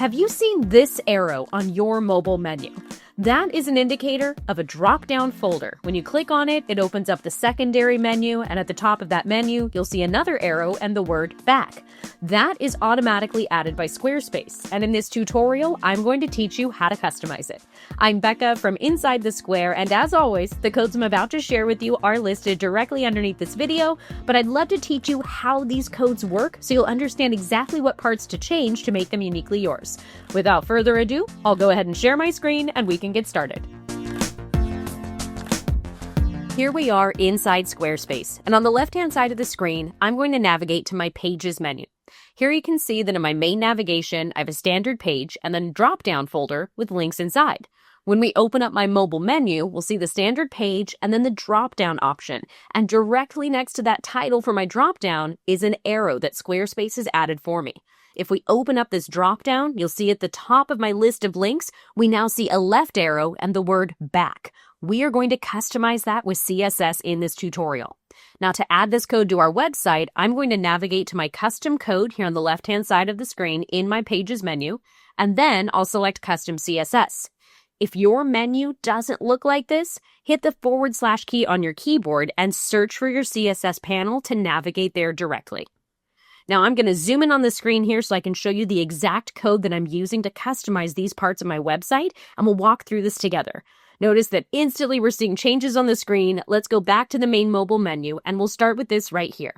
Have you seen this arrow on your mobile menu? That is an indicator of a drop-down folder. When you click on it, it opens up the secondary menu, and at the top of that menu, you'll see another arrow and the word back. That is automatically added by Squarespace, and in this tutorial, I'm going to teach you how to customize it. I'm Becca from Inside the Square, and as always, the codes I'm about to share with you are listed directly underneath this video, but I'd love to teach you how these codes work so you'll understand exactly what parts to change to make them uniquely yours. Without further ado, I'll go ahead and share my screen and we can get started. Here we are inside Squarespace, and on the left-hand side of the screen, I'm going to navigate to my Pages menu. Here you can see that in my main navigation, I have a standard page and then a drop-down folder with links inside. When we open up my mobile menu, we'll see the standard page and then the drop-down option. And directly next to that title for my drop-down is an arrow that Squarespace has added for me. If we open up this drop-down, you'll see at the top of my list of links, we now see a left arrow and the word back. We are going to customize that with CSS in this tutorial. Now to add this code to our website, I'm going to navigate to my custom code here on the left-hand side of the screen in my Pages menu, and then I'll select Custom CSS. If your menu doesn't look like this, hit the / key on your keyboard and search for your CSS panel to navigate there directly. Now I'm going to zoom in on the screen here so I can show you the exact code that I'm using to customize these parts of my website, and we'll walk through this together. Notice that instantly we're seeing changes on the screen. Let's go back to the main mobile menu, and we'll start with this right here.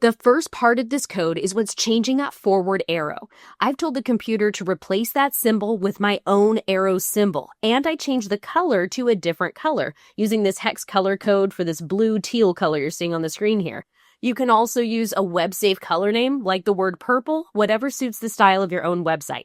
The first part of this code is what's changing that forward arrow. I've told the computer to replace that symbol with my own arrow symbol, and I changed the color to a different color using this hex color code for this blue teal color you're seeing on the screen here. You can also use a web-safe color name like the word purple, whatever suits the style of your own website.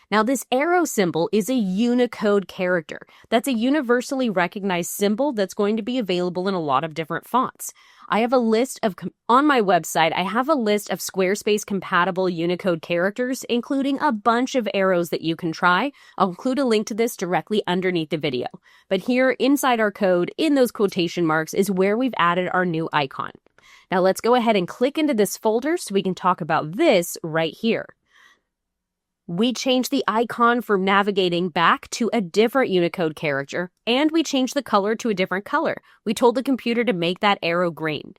Now, this arrow symbol is a Unicode character. That's a universally recognized symbol that's going to be available in a lot of different fonts. On my website, I have a list of Squarespace compatible Unicode characters, including a bunch of arrows that you can try. I'll include a link to this directly underneath the video. But here inside our code, in those quotation marks, is where we've added our new icon. Now let's go ahead and click into this folder so we can talk about this right here. We changed the icon for navigating back to a different Unicode character, and we changed the color to a different color. We told the computer to make that arrow green.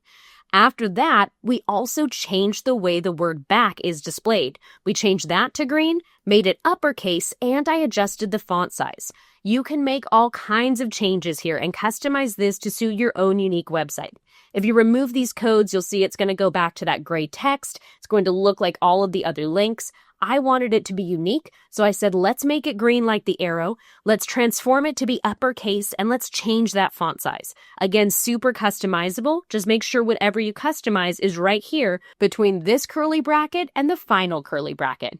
After that, we also changed the way the word back is displayed. We changed that to green, made it uppercase, and I adjusted the font size. You can make all kinds of changes here and customize this to suit your own unique website. If you remove these codes, you'll see it's going to go back to that gray text. It's going to look like all of the other links. I wanted it to be unique, so I said, let's make it green like the arrow, let's transform it to be uppercase, and let's change that font size. Again, super customizable. Just make sure whatever you customize is right here between this curly bracket and the final curly bracket.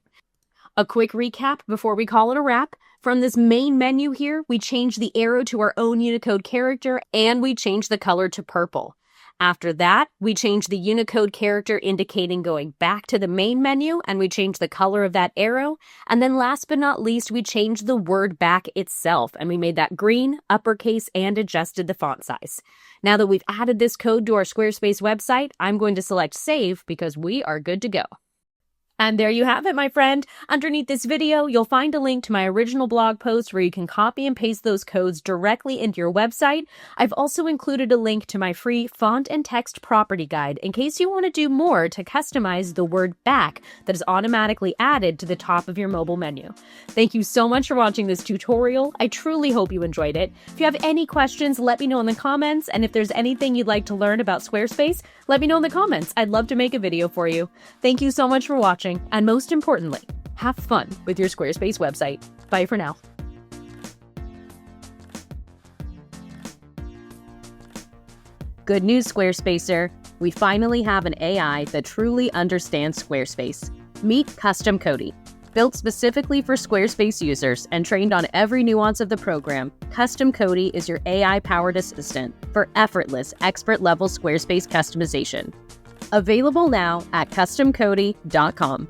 A quick recap before we call it a wrap. From this main menu here, we changed the arrow to our own Unicode character, and we changed the color to purple. After that, we changed the Unicode character indicating going back to the main menu, and we changed the color of that arrow. And then last but not least, we changed the word back itself, and we made that green, uppercase, and adjusted the font size. Now that we've added this code to our Squarespace website, I'm going to select Save because we are good to go. And there you have it, my friend. Underneath this video, you'll find a link to my original blog post where you can copy and paste those codes directly into your website. I've also included a link to my free font and text property guide in case you want to do more to customize the word back that is automatically added to the top of your mobile menu. Thank you so much for watching this tutorial. I truly hope you enjoyed it. If you have any questions, let me know in the comments. And if there's anything you'd like to learn about Squarespace, let me know in the comments. I'd love to make a video for you. Thank you so much for watching. And most importantly, have fun with your Squarespace website. Bye for now. Good news, Squarespacer. We finally have an AI that truly understands Squarespace. Meet Custom Cody. Built specifically for Squarespace users and trained on every nuance of the program, Custom Cody is your AI-powered assistant for effortless, expert-level Squarespace customization. Available now at customcody.com.